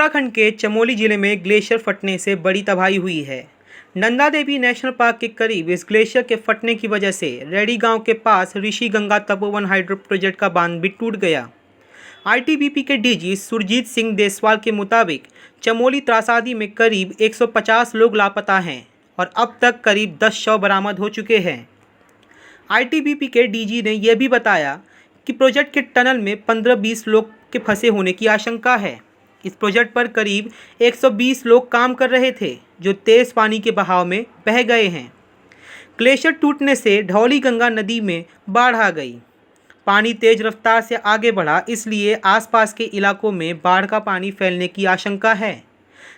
उत्तराखंड के चमोली जिले में ग्लेशियर फटने से बड़ी तबाही हुई है। नंदा देवी नेशनल पार्क के करीब इस ग्लेशियर के फटने की वजह से रैणी गांव के पास ऋषि गंगा तपोवन हाइड्रो प्रोजेक्ट का बांध भी टूट गया। आईटीबीपी के डीजी सुरजीत सिंह देसवाल के मुताबिक चमोली त्रासदी में करीब 150 लोग लापता हैं और अब तक करीब 10 शव बरामद हो चुके हैं। आईटीबीपी के डीजी ने यह भी बताया कि प्रोजेक्ट के टनल में 15-20 लोग के फंसे होने की आशंका है। इस प्रोजेक्ट पर करीब 120 लोग काम कर रहे थे जो तेज़ पानी के बहाव में बह गए हैं। ग्लेशियर टूटने से धौली गंगा नदी में बाढ़ आ गई। पानी तेज रफ्तार से आगे बढ़ा, इसलिए आसपास के इलाकों में बाढ़ का पानी फैलने की आशंका है,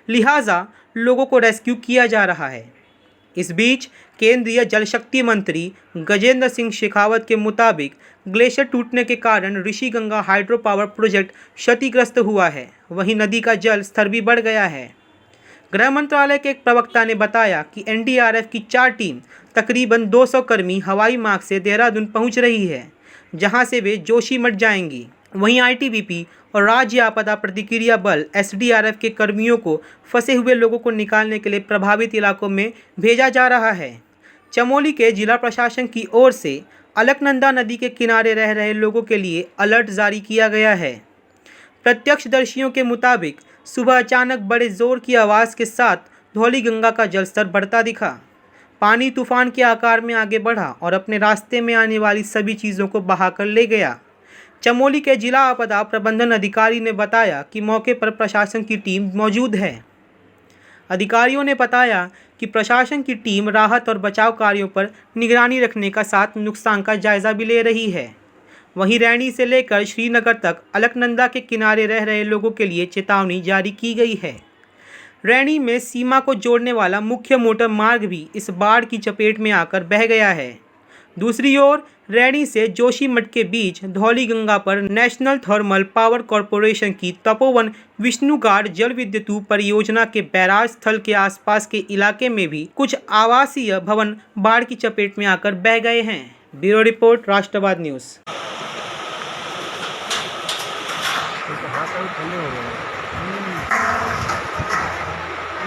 लिहाजा लोगों को रेस्क्यू किया जा रहा है। इस बीच केंद्रीय जल शक्ति मंत्री गजेंद्र सिंह शेखावत के मुताबिक ग्लेशियर टूटने के कारण Rishi Ganga hydro power project क्षतिग्रस्त हुआ है। वहीं नदी का जल स्तर भी बढ़ गया है। गृह मंत्रालय के एक प्रवक्ता ने बताया कि एनडीआरएफ की 4 टीम तकरीबन 200 कर्मी हवाई मार्ग से देहरादून पहुंच रही है, जहां से वे जोशीमठ जाएंगी। वहीं आईटीबीपी और राज्य आपदा प्रतिक्रिया बल एसडीआरएफ के कर्मियों को फंसे हुए लोगों को निकालने के लिए प्रभावित इलाकों में भेजा जा रहा है। चमोली के जिला प्रशासन की ओर से अलकनंदा नदी के किनारे रह रहे लोगों के लिए अलर्ट जारी किया गया है। प्रत्यक्षदर्शियों के मुताबिक सुबह अचानक बड़े जोर की आवाज़ के साथ धौली गंगा का जलस्तर बढ़ता दिखा। पानी तूफान के आकार में आगे बढ़ा और अपने रास्ते में आने वाली सभी चीज़ों को बहाकर ले गया। चमोली के जिला आपदा प्रबंधन अधिकारी ने बताया कि मौके पर प्रशासन की टीम मौजूद है। अधिकारियों ने बताया कि प्रशासन की टीम राहत और बचाव कार्यों पर निगरानी रखने का साथ नुकसान का जायजा भी ले रही है। वहीं रैणी से लेकर श्रीनगर तक अलकनंदा के किनारे रह रहे लोगों के लिए चेतावनी जारी की गई है। रैणी में सीमा को जोड़ने वाला मुख्य मोटर मार्ग भी इस बाढ़ की चपेट में आकर बह गया है। दूसरी ओर रैणी से जोशीमठ के बीच धौली गंगा पर नेशनल थर्मल पावर कॉरपोरेशन की तपोवन विष्णुगाड जल विद्युत परियोजना के बैराज स्थल के आसपास के इलाके में भी कुछ आवासीय भवन बाढ़ की चपेट में आकर बह गए हैं। ब्यूरो रिपोर्ट, राष्ट्रवाद न्यूज़।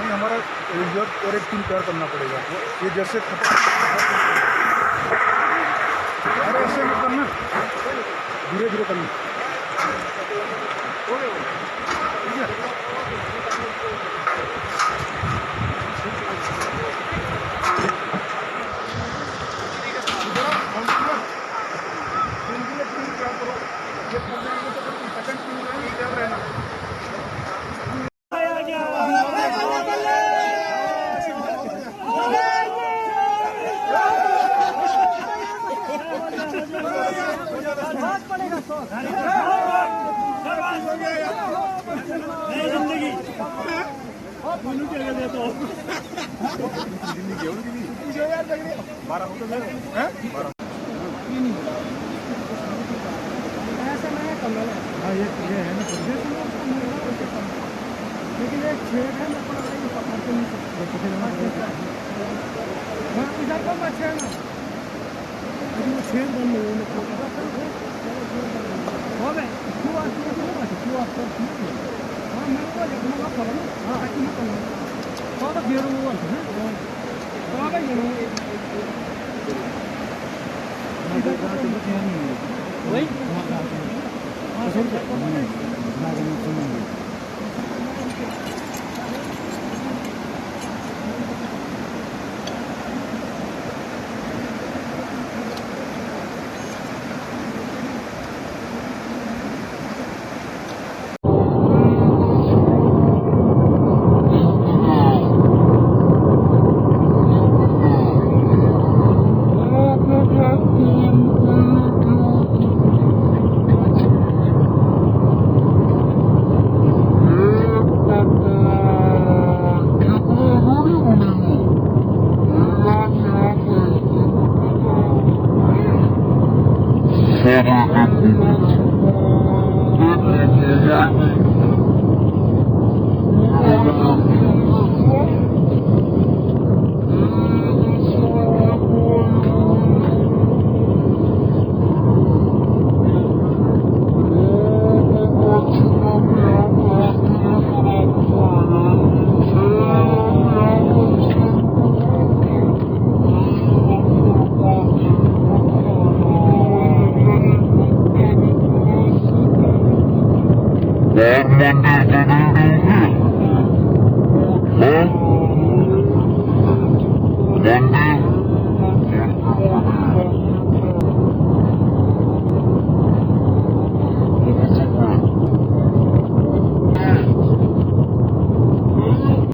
हमारा और एक टीम तैयार करना पड़ेगा। ये जैसे अरे ऐसे मत करना, धीरे धीरे करना। ये है ना, लेकिन एक छेद है ना, पकड़ते नहीं सकते। इधर कम अच्छा है ना, लेकिन वो छेद बन रहे हैं। हो गए क्यों आपको हाँ मैं को देखना पड़ा ना। हाँ अच्छी मत करना तो घेर हुआ है कहाँ गई वही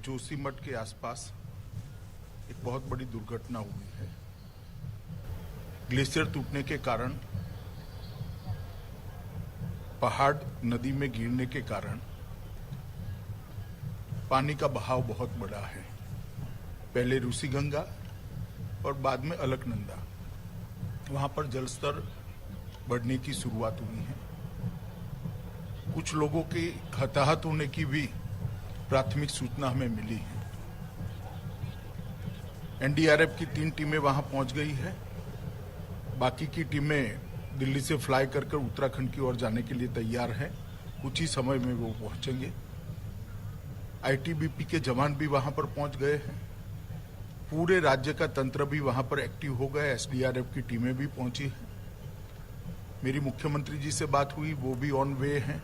जोशीमठ के आसपास एक बहुत बड़ी दुर्घटना हुई है। ग्लेशियर टूटने के कारण, पहाड़ नदी में गिरने के कारण पानी का बहाव बहुत बड़ा है। पहले ऋषिगंगा और बाद में अलकनंदा, वहां पर जलस्तर बढ़ने की शुरुआत हुई है। कुछ लोगों के हताहत होने की भी प्राथमिक सूचना हमें मिली है। एनडीआरएफ की 3 टीमें वहां पहुंच गई है। बाकी की टीमें दिल्ली से फ्लाई कर उत्तराखंड की ओर जाने के लिए तैयार हैं। कुछ ही समय में वो पहुंचेंगे। आईटीबीपी के जवान भी वहां पर पहुंच गए हैं। पूरे राज्य का तंत्र भी वहां पर एक्टिव हो गया। एसडीआरएफ की टीमें भी पहुंची हैं। मेरी मुख्यमंत्री जी से बात हुई, वो भी ऑन वे हैं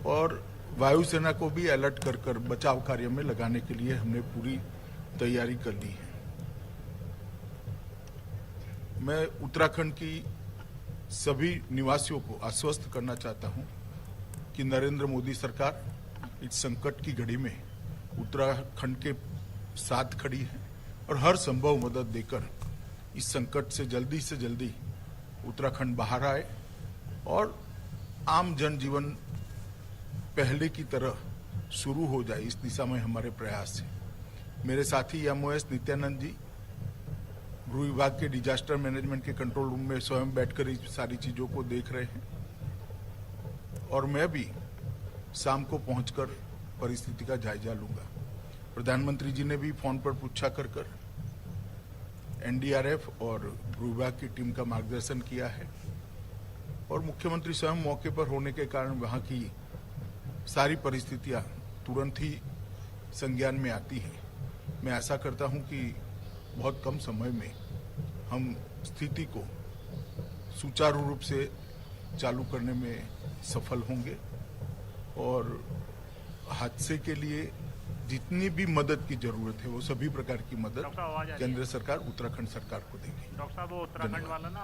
और वायुसेना को भी अलर्ट कर बचाव कार्य में लगाने के लिए हमने पूरी तैयारी कर ली है। मैं उत्तराखंड की सभी निवासियों को आश्वस्त करना चाहता हूं कि नरेंद्र मोदी सरकार इस संकट की घड़ी में उत्तराखंड के साथ खड़ी है और हर संभव मदद देकर इस संकट से जल्दी उत्तराखंड बाहर आए और आम जनजीवन पहले की तरह शुरू हो जाए। इस दिशा में हमारे प्रयास है। मेरे साथी एमओएस नित्यानंद जी गृह विभाग के डिजास्टर मैनेजमेंट के कंट्रोल रूम में स्वयं बैठकर इस सारी चीजों को देख रहे हैं और मैं भी शाम को पहुंचकर परिस्थिति का जायजा लूंगा। प्रधानमंत्री जी ने भी फोन पर पूछा कर एनडीआरएफ और गृह विभाग की टीम का मार्गदर्शन किया है और मुख्यमंत्री स्वयं मौके पर होने के कारण वहां की सारी परिस्थितियां तुरंत ही संज्ञान में आती हैं। मैं आशा करता हूं कि बहुत कम समय में हम स्थिति को सुचारू रूप से चालू करने में सफल होंगे और हादसे के लिए जितनी भी मदद की जरूरत है वो सभी प्रकार की मदद केंद्र सरकार उत्तराखंड सरकार को देगी। डॉक्टर साहब वो उत्तराखंड वाला ना